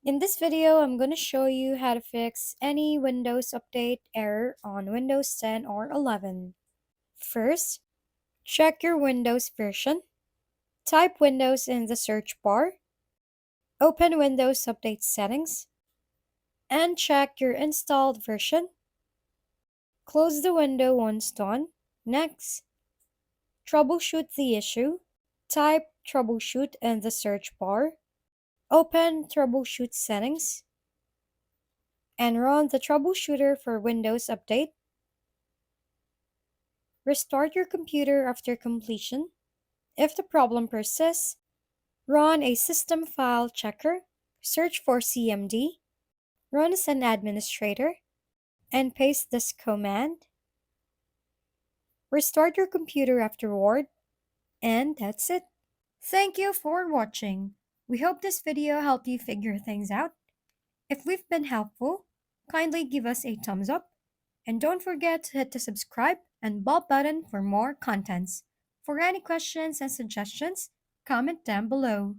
In this video, I'm going to show you how to fix any Windows Update error on Windows 10 or 11. First, check your Windows version. Type Windows in the search bar, open Windows Update settings, and check your installed version. Close the window once done. Next, troubleshoot the issue. Type Troubleshoot in the search bar, open Troubleshoot settings, and run the troubleshooter for Windows Update. Restart your computer after completion. If the problem persists, run a system file checker, search for CMD, run as an administrator, and paste this command. Restart your computer afterward, and that's it. Thank you for watching. We hope this video helped you figure things out. If we've been helpful, kindly give us a thumbs up. And don't forget to hit the subscribe and bell button for more contents. For any questions and suggestions, comment down below.